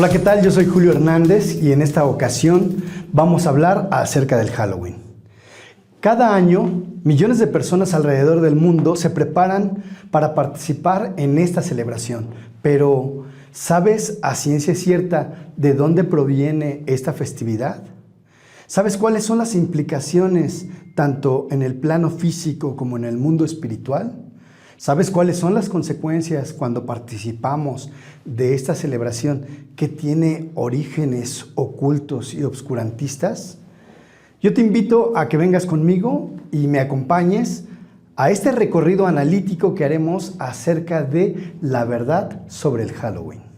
Hola, ¿qué tal? Yo soy Julio Hernández y en esta ocasión vamos a hablar acerca del Halloween. Cada año, millones de personas alrededor del mundo se preparan para participar en esta celebración. Pero, ¿sabes a ciencia cierta de dónde proviene esta festividad? ¿Sabes cuáles son las implicaciones tanto en el plano físico como en el mundo espiritual? ¿Sabes cuáles son las consecuencias cuando participamos de esta celebración que tiene orígenes ocultos y obscurantistas? Yo te invito a que vengas conmigo y me acompañes a este recorrido analítico que haremos acerca de la verdad sobre el Halloween.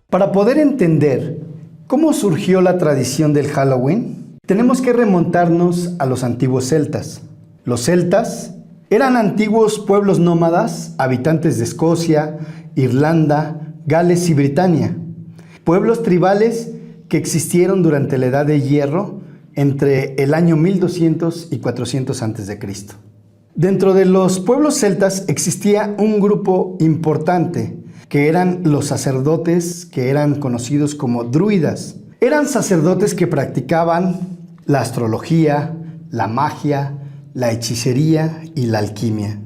Para poder entender cómo surgió la tradición del Halloween, tenemos que remontarnos a los antiguos celtas. Los celtas eran antiguos pueblos nómadas, habitantes de Escocia, Irlanda, Gales y Britania. Pueblos tribales que existieron durante la Edad de Hierro entre el año 1200 y 400 a.C. Dentro de los pueblos celtas existía un grupo importante que eran los sacerdotes, que eran conocidos como druidas. Eran sacerdotes que practicaban la astrología, la magia, la hechicería y la alquimia.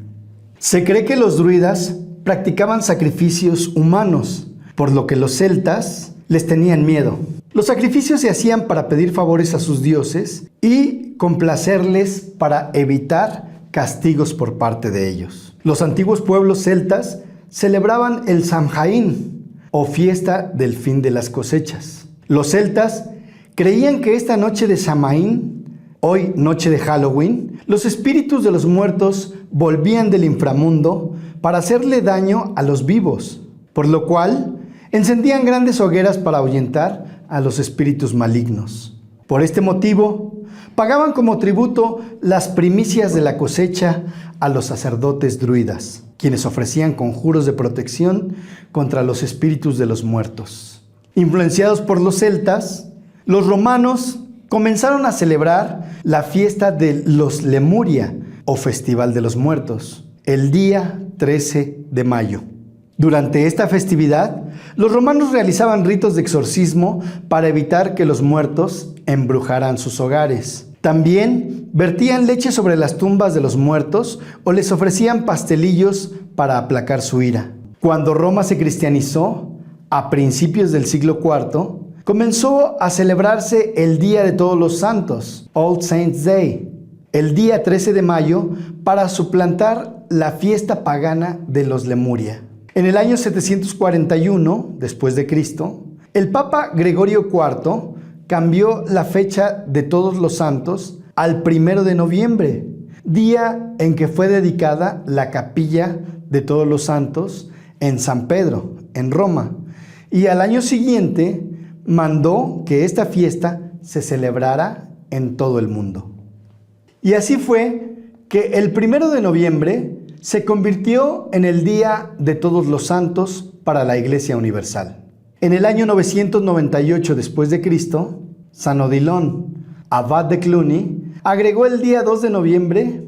Se cree que los druidas practicaban sacrificios humanos, por lo que los celtas les tenían miedo. Los sacrificios se hacían para pedir favores a sus dioses y complacerles para evitar castigos por parte de ellos. Los antiguos pueblos celtas celebraban el Samhain, o fiesta del fin de las cosechas. Los celtas creían que esta noche de Samhain, hoy noche de Halloween, los espíritus de los muertos volvían del inframundo para hacerle daño a los vivos, por lo cual encendían grandes hogueras para ahuyentar a los espíritus malignos. Por este motivo, pagaban como tributo las primicias de la cosecha a los sacerdotes druidas, quienes ofrecían conjuros de protección contra los espíritus de los muertos. Influenciados por los celtas, los romanos comenzaron a celebrar la fiesta de los Lemuria, o Festival de los Muertos, el día 13 de mayo. Durante esta festividad, los romanos realizaban ritos de exorcismo para evitar que los muertos embrujaran sus hogares. También vertían leche sobre las tumbas de los muertos o les ofrecían pastelillos para aplacar su ira. Cuando Roma se cristianizó, a principios del siglo IV, comenzó a celebrarse el Día de Todos los Santos, All Saints' Day, el día 13 de mayo, para suplantar la fiesta pagana de los Lemuria. En el año 741, después de Cristo, el Papa Gregorio IV cambió la fecha de Todos los Santos al 1 de noviembre, día en que fue dedicada la capilla de Todos los Santos en San Pedro, en Roma, y al año siguiente mandó que esta fiesta se celebrara en todo el mundo. Y así fue que el 1 de noviembre se convirtió en el Día de Todos los Santos para la Iglesia Universal. En el año 998 después de Cristo, San Odilon, abad de Cluny, agregó el día 2 de noviembre,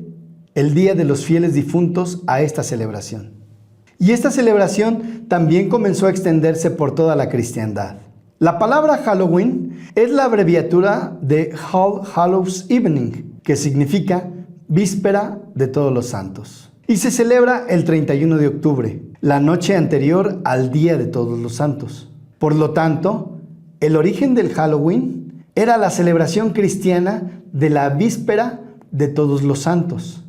el Día de los Fieles Difuntos, a esta celebración. Y esta celebración también comenzó a extenderse por toda la cristiandad. La palabra Halloween es la abreviatura de All Hallows Evening, que significa Víspera de Todos los Santos. Y se celebra el 31 de octubre, la noche anterior al Día de Todos los Santos. Por lo tanto, el origen del Halloween era la celebración cristiana de la víspera de Todos los Santos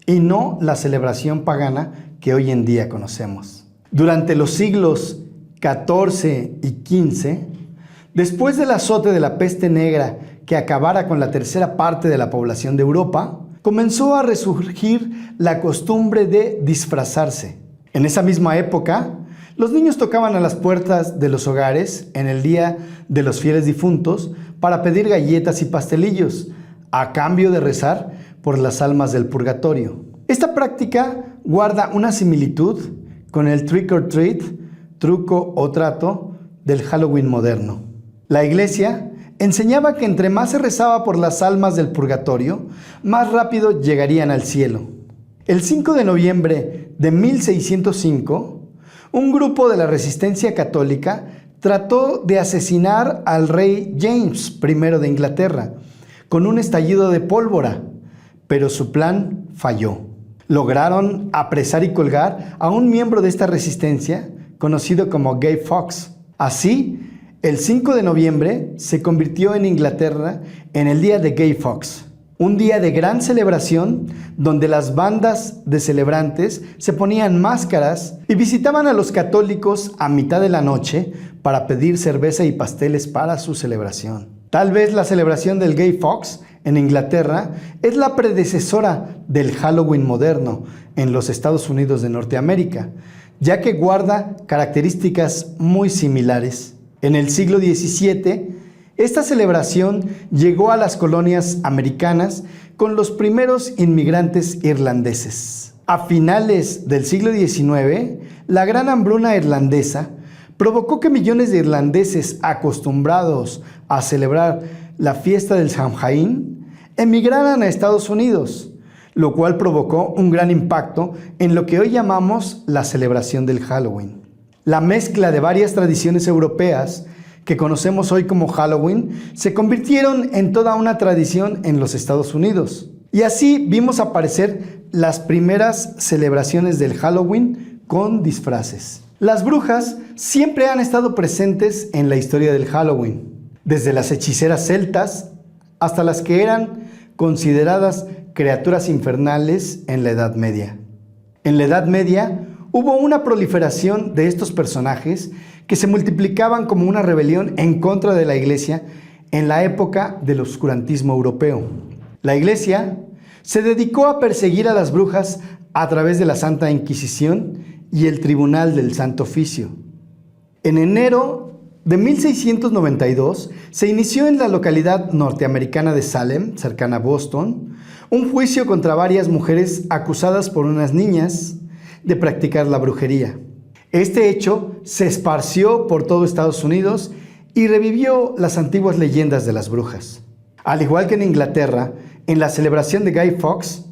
y no la celebración pagana que hoy en día conocemos. Durante los siglos XIV y XV, después del azote de la peste negra que acabara con la tercera parte de la población de Europa, comenzó a resurgir la costumbre de disfrazarse. En esa misma época, los niños tocaban a las puertas de los hogares en el Día de los Fieles Difuntos para pedir galletas y pastelillos, a cambio de rezar por las almas del purgatorio. Esta práctica guarda una similitud con el trick or treat truco o trato del Halloween moderno. La iglesia enseñaba que entre más se rezaba por las almas del purgatorio, más rápido llegarían al cielo. El 5 de noviembre de 1605, un grupo de la resistencia católica trató de asesinar al rey James I de Inglaterra con un estallido de pólvora, pero su plan falló. Lograron apresar y colgar a un miembro de esta resistencia conocido como Guy Fawkes. Así, el 5 de noviembre se convirtió en Inglaterra en el día de Guy Fawkes, un día de gran celebración donde las bandas de celebrantes se ponían máscaras y visitaban a los católicos a mitad de la noche para pedir cerveza y pasteles para su celebración. Tal vez la celebración del Guy Fawkes en Inglaterra es la predecesora del Halloween moderno en los Estados Unidos de Norteamérica, ya que guarda características muy similares. En el siglo XVII, esta celebración llegó a las colonias americanas con los primeros inmigrantes irlandeses. A finales del siglo XIX, la gran hambruna irlandesa provocó que millones de irlandeses acostumbrados a celebrar la fiesta del Samhain emigraran a Estados Unidos, lo cual provocó un gran impacto en lo que hoy llamamos la celebración del Halloween. La mezcla de varias tradiciones europeas que conocemos hoy como Halloween se convirtieron en toda una tradición en los Estados Unidos. Y así vimos aparecer las primeras celebraciones del Halloween con disfraces. Las brujas siempre han estado presentes en la historia del Halloween, desde las hechiceras celtas hasta las que eran consideradas criaturas infernales en la Edad Media. En la Edad Media hubo una proliferación de estos personajes que se multiplicaban como una rebelión en contra de la Iglesia en la época del oscurantismo europeo. La Iglesia se dedicó a perseguir a las brujas a través de la Santa Inquisición y el Tribunal del Santo Oficio. En enero de 1692 se inició en la localidad norteamericana de Salem, cercana a Boston, un juicio contra varias mujeres acusadas por unas niñas de practicar la brujería. Este hecho se esparció por todo Estados Unidos y revivió las antiguas leyendas de las brujas. Al igual que en Inglaterra, en la celebración de Guy Fawkes,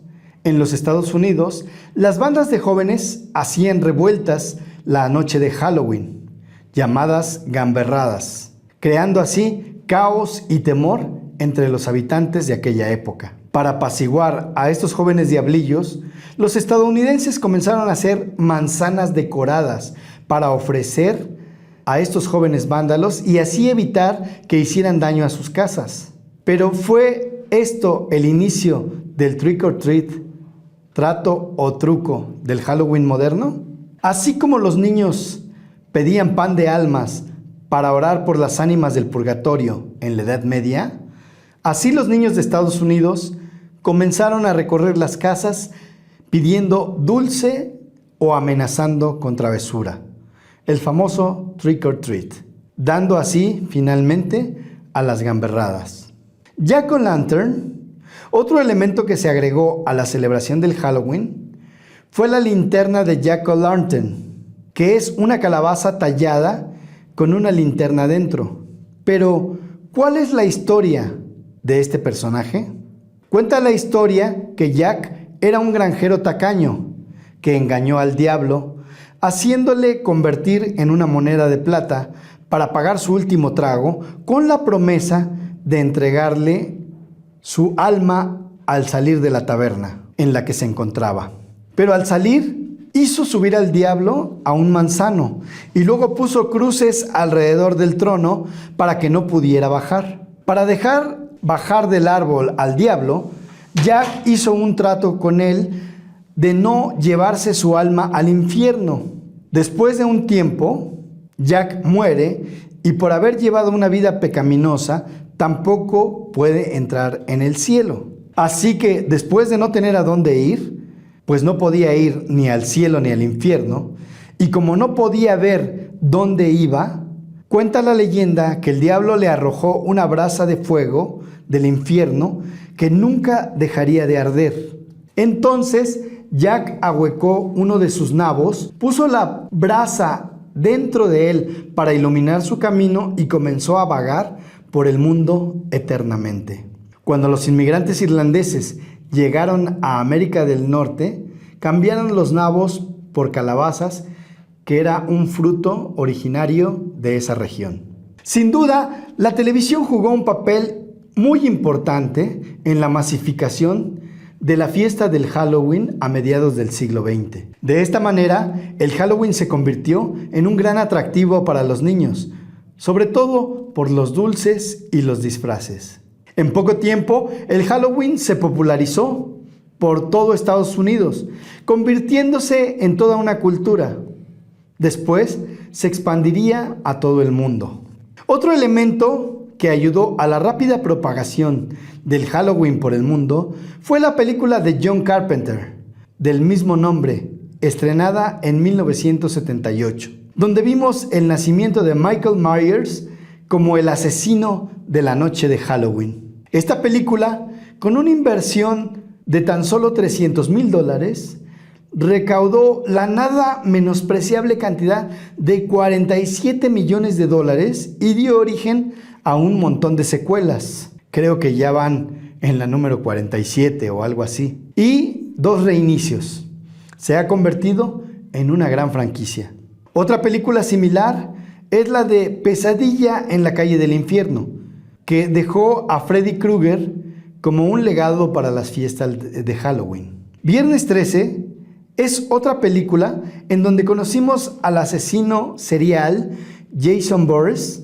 en los Estados Unidos, las bandas de jóvenes hacían revueltas la noche de Halloween, llamadas gamberradas, creando así caos y temor entre los habitantes de aquella época. Para apaciguar a estos jóvenes diablillos, los estadounidenses comenzaron a hacer manzanas decoradas para ofrecer a estos jóvenes vándalos y así evitar que hicieran daño a sus casas. Pero ¿fue esto el inicio del trick or treat, trato o truco del Halloween moderno? Así como los niños pedían pan de almas para orar por las ánimas del purgatorio en la Edad Media, así los niños de Estados Unidos comenzaron a recorrer las casas pidiendo dulce o amenazando con travesura, el famoso trick or treat, dando así finalmente a las gamberradas. Jack-o'-lantern, otro elemento que se agregó a la celebración del Halloween, fue la linterna de Jack-o'-lantern, que es una calabaza tallada con una linterna dentro. Pero, ¿cuál es la historia de este personaje? Cuenta la historia que Jack era un granjero tacaño que engañó al diablo, haciéndole convertir en una moneda de plata para pagar su último trago, con la promesa de entregarle su alma al salir de la taberna en la que se encontraba. Pero al salir, hizo subir al diablo a un manzano y luego puso cruces alrededor del trono para que no pudiera bajar. Para dejar bajar del árbol al diablo, Jack hizo un trato con él de no llevarse su alma al infierno. Después de un tiempo, Jack muere y por haber llevado una vida pecaminosa, tampoco puede entrar en el cielo. Así que después de no tener a dónde ir, pues no podía ir ni al cielo ni al infierno, y como no podía ver dónde iba, cuenta la leyenda que el diablo le arrojó una brasa de fuego del infierno que nunca dejaría de arder. Entonces Jack ahuecó uno de sus nabos, puso la brasa dentro de él para iluminar su camino y comenzó a vagar por el mundo eternamente. Cuando los inmigrantes irlandeses llegaron a América del Norte, cambiaron los nabos por calabazas, que era un fruto originario de esa región. Sin duda, la televisión jugó un papel muy importante en la masificación de la fiesta del Halloween a mediados del siglo XX. De esta manera, el Halloween se convirtió en un gran atractivo para los niños, sobre todo por los dulces y los disfraces. En poco tiempo, el Halloween se popularizó por todo Estados Unidos, convirtiéndose en toda una cultura. Después, se expandiría a todo el mundo. Otro elemento que ayudó a la rápida propagación del Halloween por el mundo fue la película de John Carpenter, del mismo nombre, estrenada en 1978, donde vimos el nacimiento de Michael Myers como el asesino de la noche de Halloween. Esta película, con una inversión de tan solo $300,000, recaudó la nada menospreciable cantidad de $47 millones y dio origen a un montón de secuelas. Creo que ya van en la número 47 o algo así. Y 2 reinicios. Se ha convertido en una gran franquicia. Otra película similar es la de Pesadilla en la calle del infierno, que dejó a Freddy Krueger como un legado para las fiestas de Halloween. Viernes 13 es otra película en donde conocimos al asesino serial Jason Voorhees,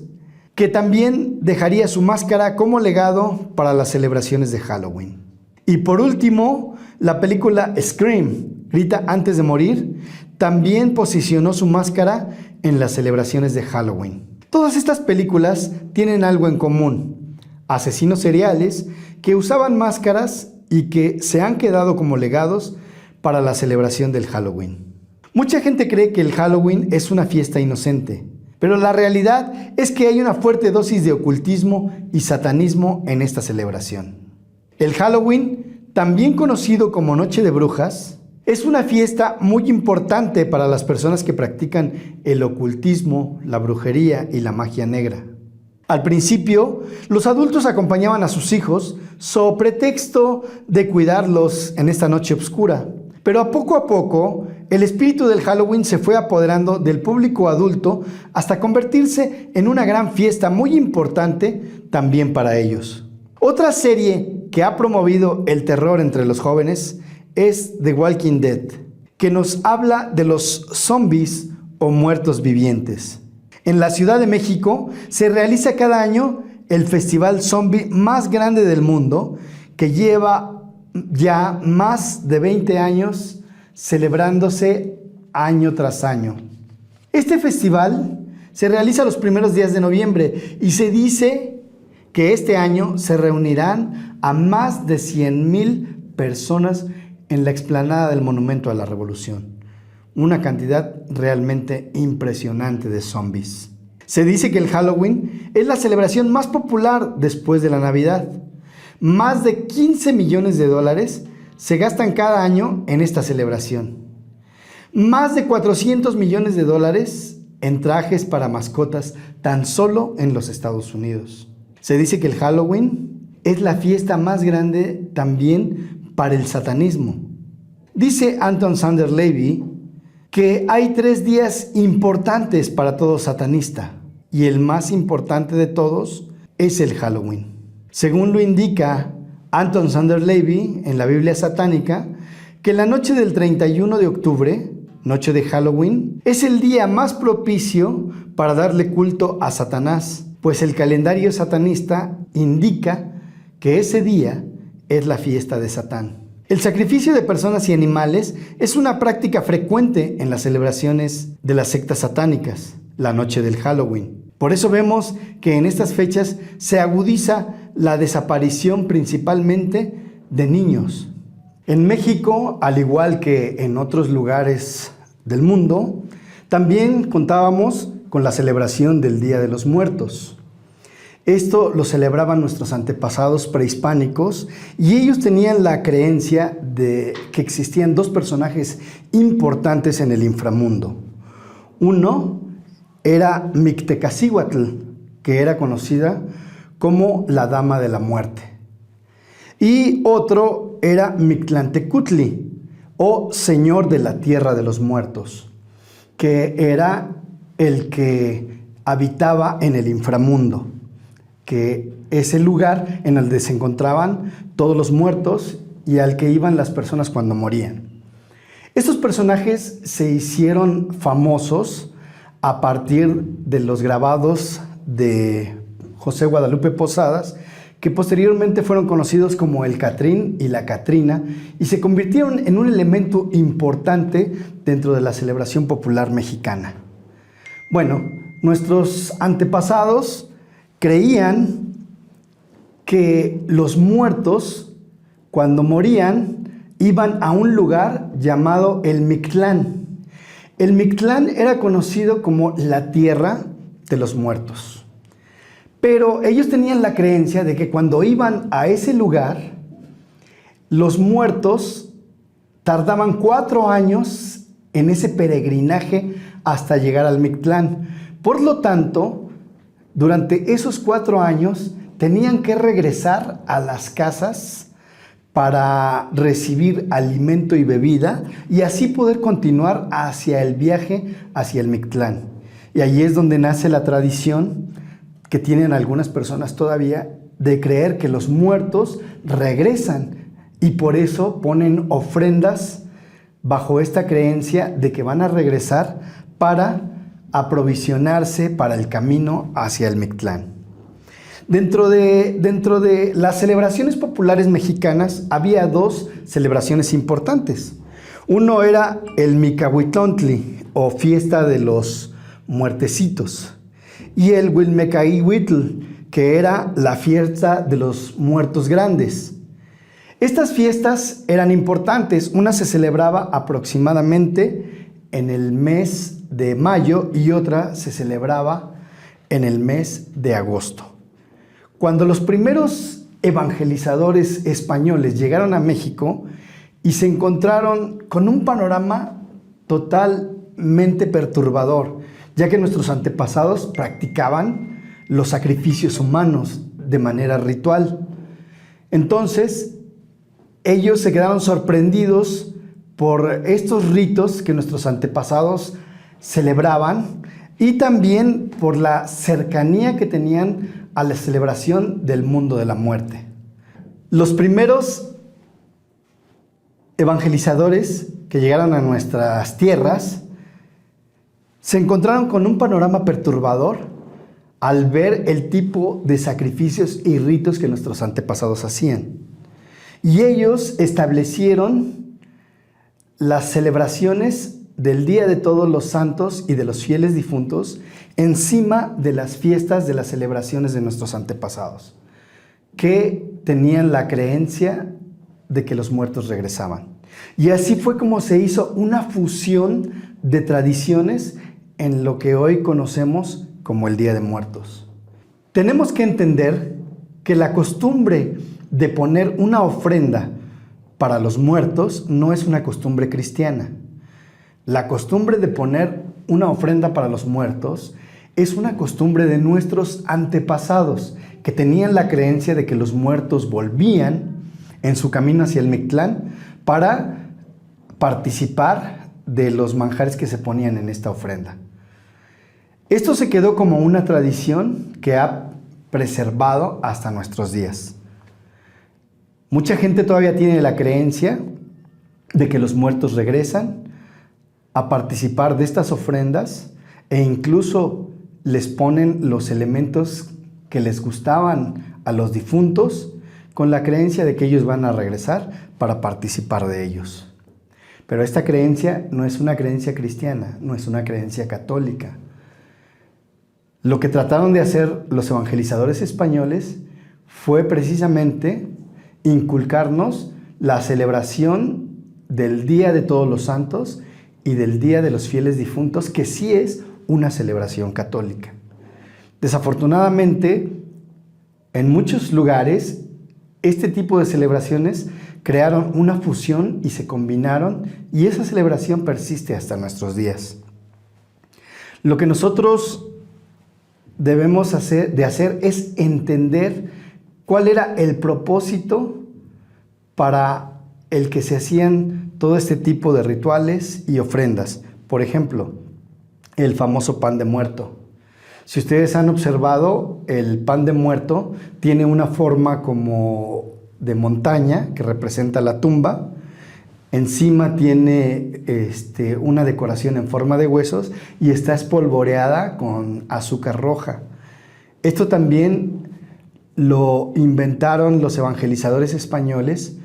que también dejaría su máscara como legado para las celebraciones de Halloween. Y por último, la película Scream, Grita antes de morir, también posicionó su máscara en las celebraciones de Halloween. Todas estas películas tienen algo en común: asesinos seriales que usaban máscaras y que se han quedado como legados para la celebración del Halloween. Mucha gente cree que el Halloween es una fiesta inocente, pero la realidad es que hay una fuerte dosis de ocultismo y satanismo en esta celebración. El Halloween, también conocido como Noche de Brujas, es una fiesta muy importante para las personas que practican el ocultismo, la brujería y la magia negra. Al principio, los adultos acompañaban a sus hijos so pretexto de cuidarlos en esta noche oscura. Pero a poco, el espíritu del Halloween se fue apoderando del público adulto hasta convertirse en una gran fiesta muy importante también para ellos. Otra serie que ha promovido el terror entre los jóvenes es The Walking Dead, que nos habla de los zombies o muertos vivientes. En la Ciudad de México se realiza cada año el festival zombie más grande del mundo, que lleva ya más de 20 años celebrándose año tras año. Este festival se realiza los primeros días de noviembre y se dice que este año se reunirán a más de 100,000 personas en la explanada del Monumento a la Revolución. Una cantidad realmente impresionante de zombies. Se dice que el Halloween es la celebración más popular después de la Navidad. Más de $15 millones se gastan cada año en esta celebración. Más de $400 millones en trajes para mascotas tan solo en los Estados Unidos. Se dice que el Halloween es la fiesta más grande también para el satanismo. Dice Anton Szandor Levy que hay 3 días importantes para todo satanista y el más importante de todos es el Halloween. Según lo indica Anton Szandor Levy en la Biblia satánica, que la noche del 31 de octubre, noche de Halloween, es el día más propicio para darle culto a Satanás, pues el calendario satanista indica que ese día es la fiesta de Satán. El sacrificio de personas y animales es una práctica frecuente en las celebraciones de las sectas satánicas, la noche del Halloween. Por eso vemos que en estas fechas se agudiza la desaparición principalmente de niños. En México, al igual que en otros lugares del mundo, también contábamos con la celebración del Día de los Muertos. Esto lo celebraban nuestros antepasados prehispánicos y ellos tenían la creencia de que existían 2 personajes importantes en el inframundo. Uno era Mictecacihuatl, que era conocida como la Dama de la Muerte. Y otro era Mictlantecutli, o Señor de la Tierra de los Muertos, que era el que habitaba en el inframundo, que es el lugar en el que se encontraban todos los muertos y al que iban las personas cuando morían. Estos personajes se hicieron famosos a partir de los grabados de José Guadalupe Posadas, que posteriormente fueron conocidos como el Catrín y la Catrina y se convirtieron en un elemento importante dentro de la celebración popular mexicana. Bueno, nuestros antepasados creían que los muertos, cuando morían, iban a un lugar llamado el Mictlán. El Mictlán era conocido como la tierra de los muertos. Pero ellos tenían la creencia de que cuando iban a ese lugar, los muertos tardaban 4 años en ese peregrinaje hasta llegar al Mictlán. Por lo tanto, durante esos 4 años tenían que regresar a las casas para recibir alimento y bebida y así poder continuar hacia el viaje hacia el Mictlán. Y ahí es donde nace la tradición que tienen algunas personas todavía de creer que los muertos regresan y por eso ponen ofrendas bajo esta creencia de que van a regresar para aprovisionarse para el camino hacia el Mictlán. Dentro de las celebraciones populares mexicanas había 2 celebraciones importantes. Uno era el Micahuitlontli o fiesta de los muertecitos y el Huilmecaíhuitl, que era la fiesta de los muertos grandes. Estas fiestas eran importantes. Una se celebraba aproximadamente en el mes de mayo y otra se celebraba en el mes de agosto. Cuando los primeros evangelizadores españoles llegaron a México y se encontraron con un panorama totalmente perturbador, ya que nuestros antepasados practicaban los sacrificios humanos de manera ritual. Entonces, ellos se quedaron sorprendidos por estos ritos que nuestros antepasados celebraban y también por la cercanía que tenían a la celebración del mundo de la muerte. Los primeros evangelizadores que llegaron a nuestras tierras se encontraron con un panorama perturbador al ver el tipo de sacrificios y ritos que nuestros antepasados hacían. Y ellos establecieron las celebraciones del Día de Todos los Santos y de los fieles difuntos encima de las fiestas de las celebraciones de nuestros antepasados, que tenían la creencia de que los muertos regresaban. Y así fue como se hizo una fusión de tradiciones en lo que hoy conocemos como el Día de Muertos. Tenemos que entender que la costumbre de poner una ofrenda para los muertos no es una costumbre cristiana. La costumbre de poner una ofrenda para los muertos es una costumbre de nuestros antepasados que tenían la creencia de que los muertos volvían en su camino hacia el Mictlán para participar de los manjares que se ponían en esta ofrenda. Esto se quedó como una tradición que ha preservado hasta nuestros días. Mucha gente todavía tiene la creencia de que los muertos regresan a participar de estas ofrendas e incluso les ponen los elementos que les gustaban a los difuntos con la creencia de que ellos van a regresar para participar de ellos. Pero esta creencia no es una creencia cristiana, no es una creencia católica. Lo que trataron de hacer los evangelizadores españoles fue precisamente inculcarnos la celebración del Día de Todos los Santos y del Día de los Fieles Difuntos, que sí es una celebración católica. Desafortunadamente, en muchos lugares, este tipo de celebraciones crearon una fusión y se combinaron, y esa celebración persiste hasta nuestros días. Lo que nosotros debemos hacer es entender cuál era el propósito para el que se hacían todo este tipo de rituales y ofrendas. Por ejemplo, el famoso pan de muerto. Si ustedes han observado, el pan de muerto tiene una forma como de montaña que representa la tumba. Encima tiene una decoración en forma de huesos y está espolvoreada con azúcar roja. Esto también lo inventaron los evangelizadores españoles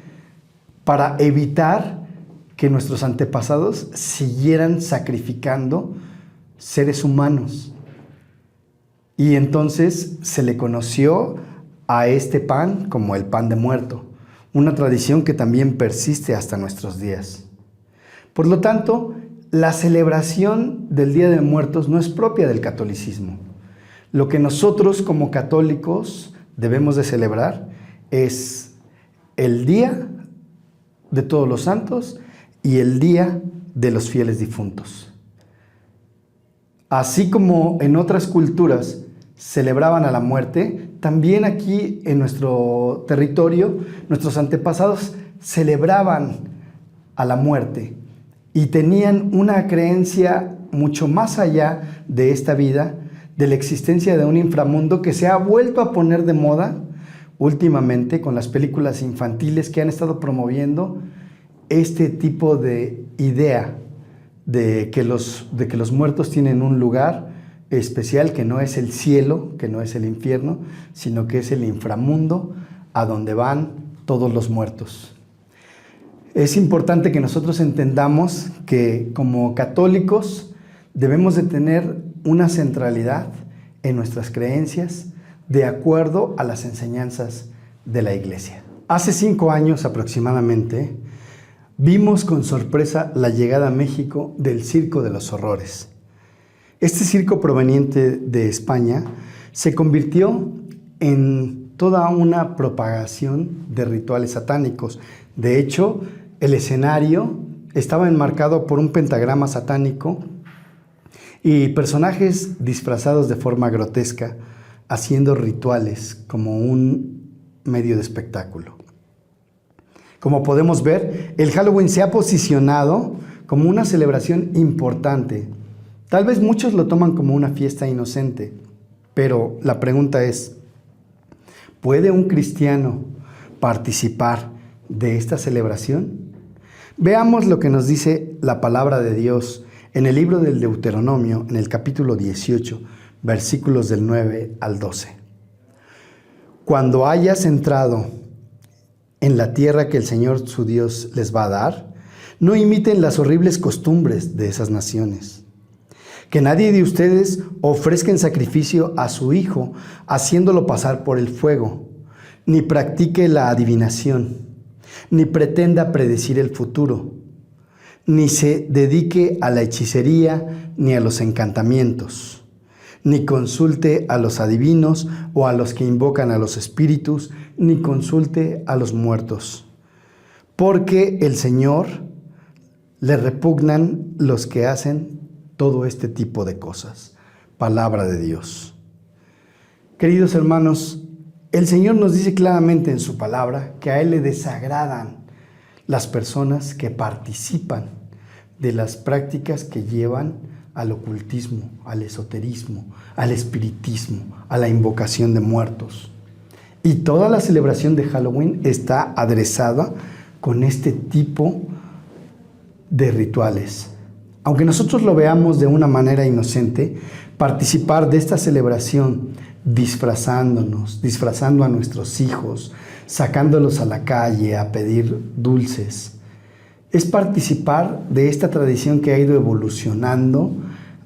para evitar que nuestros antepasados siguieran sacrificando seres humanos. Y entonces se le conoció a este pan como el pan de muerto, una tradición que también persiste hasta nuestros días. Por lo tanto, la celebración del Día de Muertos no es propia del catolicismo. Lo que nosotros como católicos debemos de celebrar es el Día de Todos los Santos y el Día de los Fieles Difuntos. Así como en otras culturas celebraban a la muerte, también aquí en nuestro territorio, nuestros antepasados celebraban a la muerte y tenían una creencia mucho más allá de esta vida, de la existencia de un inframundo que se ha vuelto a poner de moda últimamente con las películas infantiles que han estado promoviendo este tipo de idea de que los muertos tienen un lugar especial que no es el cielo, que no es el infierno, sino que es el inframundo a donde van todos los muertos. Es importante que nosotros entendamos que como católicos debemos de tener una centralidad en nuestras creencias de acuerdo a las enseñanzas de la Iglesia. Hace 5 años aproximadamente vimos con sorpresa la llegada a México del Circo de los Horrores. Este circo proveniente de España se convirtió en toda una propagación de rituales satánicos. De hecho, el escenario estaba enmarcado por un pentagrama satánico y personajes disfrazados de forma grotesca, haciendo rituales como un medio de espectáculo. Como podemos ver, el Halloween se ha posicionado como una celebración importante. Tal vez muchos lo toman como una fiesta inocente, pero la pregunta es, ¿puede un cristiano participar de esta celebración? Veamos lo que nos dice la palabra de Dios en el libro del Deuteronomio, en el capítulo 18, versículos del 9 al 12. Cuando hayas entrado en la tierra que el Señor su Dios les va a dar, no imiten las horribles costumbres de esas naciones. Que nadie de ustedes ofrezca en sacrificio a su hijo, haciéndolo pasar por el fuego, ni practique la adivinación, ni pretenda predecir el futuro, ni se dedique a la hechicería ni a los encantamientos, ni consulte a los adivinos o a los que invocan a los espíritus, ni consulte a los muertos, porque el Señor le repugnan los que hacen todo este tipo de cosas. Palabra de Dios. Queridos hermanos, el Señor nos dice claramente en su palabra que a Él le desagradan las personas que participan de las prácticas que llevan al ocultismo, al esoterismo, al espiritismo, a la invocación de muertos. Y toda la celebración de Halloween está aderezada con este tipo de rituales. Aunque nosotros lo veamos de una manera inocente, participar de esta celebración disfrazándonos, disfrazando a nuestros hijos, sacándolos a la calle a pedir dulces, es participar de esta tradición que ha ido evolucionando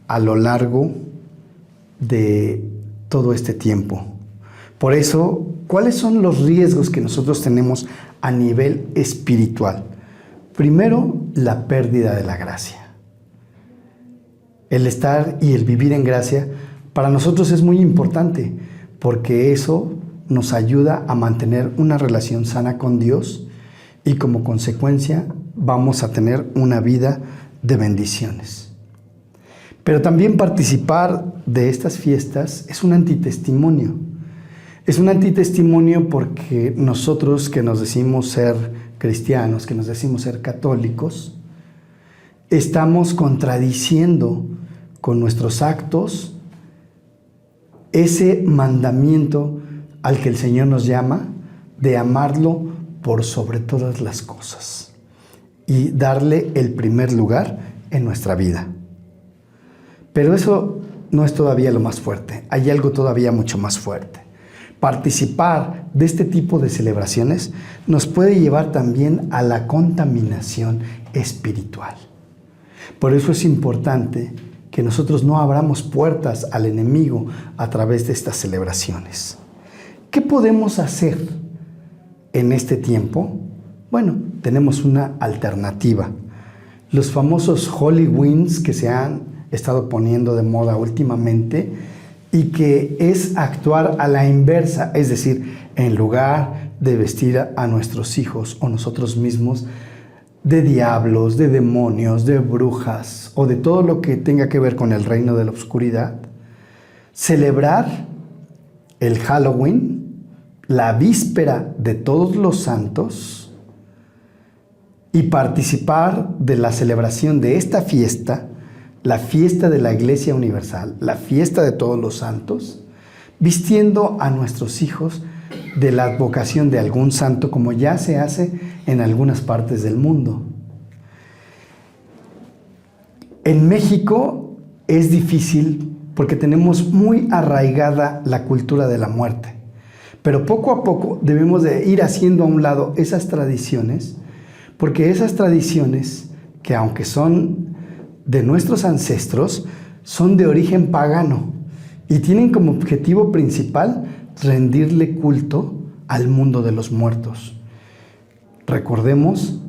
a lo largo de todo este tiempo. Por eso, ¿cuáles son los riesgos que nosotros tenemos a nivel espiritual? Primero, la pérdida de la gracia. El estar y el vivir en gracia para nosotros es muy importante porque eso nos ayuda a mantener una relación sana con Dios y como consecuencia vamos a tener una vida de bendiciones. Pero también participar de estas fiestas es un antitestimonio. Es un antitestimonio porque nosotros que nos decimos ser cristianos, que nos decimos ser católicos, estamos contradiciendo con nuestros actos ese mandamiento al que el Señor nos llama de amarlo por sobre todas las cosas y darle el primer lugar en nuestra vida. Pero eso no es todavía lo más fuerte, hay algo todavía mucho más fuerte. Participar de este tipo de celebraciones nos puede llevar también a la contaminación espiritual. Por eso es importante que nosotros no abramos puertas al enemigo a través de estas celebraciones. ¿Qué podemos hacer en este tiempo? Bueno, tenemos una alternativa. Los famosos Halloweens que se han estado poniendo de moda últimamente y que es actuar a la inversa, es decir, en lugar de vestir a nuestros hijos o nosotros mismos de diablos, de demonios, de brujas o de todo lo que tenga que ver con el reino de la oscuridad, celebrar el Halloween, la víspera de Todos los Santos y participar de la celebración de esta fiesta, la fiesta de la Iglesia Universal, la fiesta de Todos los Santos, vistiendo a nuestros hijos de la advocación de algún santo, como ya se hace en algunas partes del mundo. En México es difícil porque tenemos muy arraigada la cultura de la muerte, pero poco a poco debemos de ir haciendo a un lado esas tradiciones, porque esas tradiciones, que aunque son de nuestros ancestros, son de origen pagano y tienen como objetivo principal rendirle culto al mundo de los muertos. Recordemos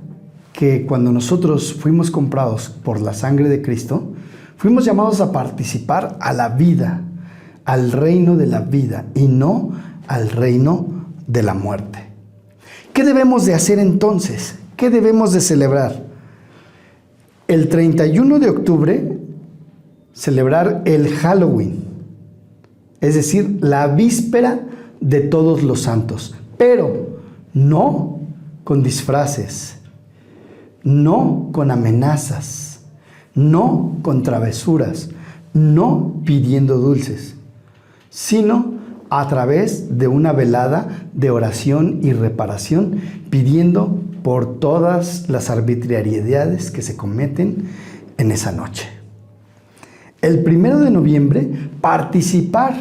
que cuando nosotros fuimos comprados por la sangre de Cristo, fuimos llamados a participar a la vida, al reino de la vida y no al reino de la muerte. ¿Qué debemos de hacer entonces? ¿Qué debemos de celebrar? El 31 de octubre, celebrar el Halloween, es decir, la víspera de Todos los Santos, pero no con disfraces, no con amenazas, no con travesuras, no pidiendo dulces, sino a través de una velada de oración y reparación, pidiendo por todas las arbitrariedades que se cometen en esa noche. El 1 de noviembre, participar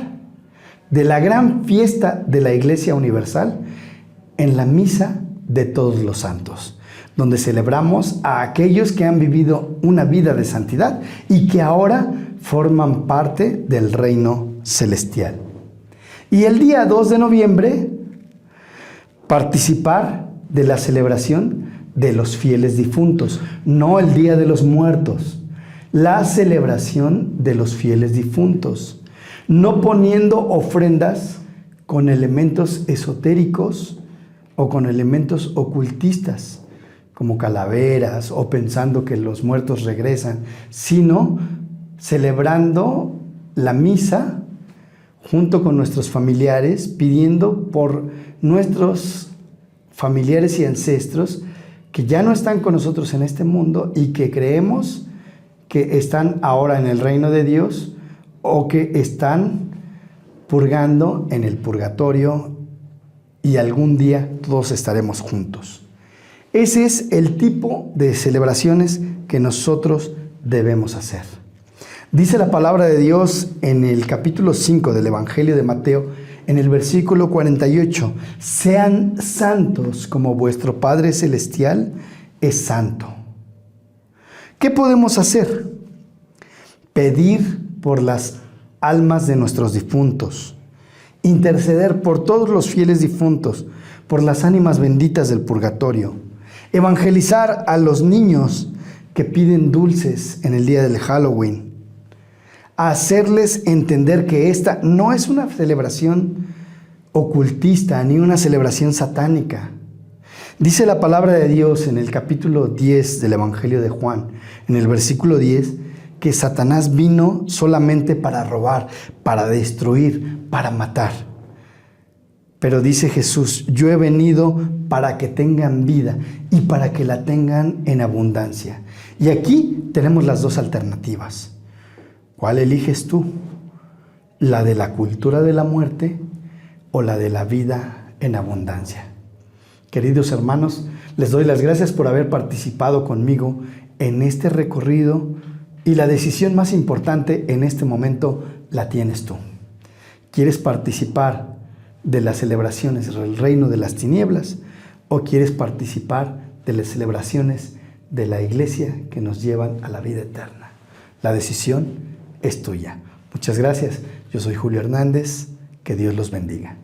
de la gran fiesta de la Iglesia Universal en la Misa de Todos los Santos, donde celebramos a aquellos que han vivido una vida de santidad y que ahora forman parte del reino celestial. Y el día 2 de noviembre, participar de la celebración de los fieles difuntos, no el Día de los Muertos, la celebración de los fieles difuntos, no poniendo ofrendas con elementos esotéricos o con elementos ocultistas, como calaveras o pensando que los muertos regresan, sino celebrando la misa junto con nuestros familiares, pidiendo por nuestros familiares y ancestros que ya no están con nosotros en este mundo y que creemos que están ahora en el reino de Dios o que están purgando en el purgatorio y algún día todos estaremos juntos. Ese es el tipo de celebraciones que nosotros debemos hacer. Dice la palabra de Dios en el capítulo 5 del Evangelio de Mateo, en el versículo 48, sean santos como vuestro Padre Celestial es santo. ¿Qué podemos hacer? Pedir por las almas de nuestros difuntos, interceder por todos los fieles difuntos, por las ánimas benditas del purgatorio, evangelizar a los niños que piden dulces en el día del Halloween, hacerles entender que esta no es una celebración ocultista ni una celebración satánica. Dice la palabra de Dios en el capítulo 10 del Evangelio de Juan, en el versículo 10, que Satanás vino solamente para robar, para destruir, para matar. Pero dice Jesús, yo he venido para que tengan vida y para que la tengan en abundancia. Y aquí tenemos las dos alternativas. ¿Cuál eliges tú? ¿La de la cultura de la muerte o la de la vida en abundancia? Queridos hermanos, les doy las gracias por haber participado conmigo en este recorrido y la decisión más importante en este momento la tienes tú. ¿Quieres participar de las celebraciones del reino de las tinieblas o quieres participar de las celebraciones de la iglesia que nos llevan a la vida eterna? La decisión es tuya. Muchas gracias. Yo soy Julio Hernández. Que Dios los bendiga.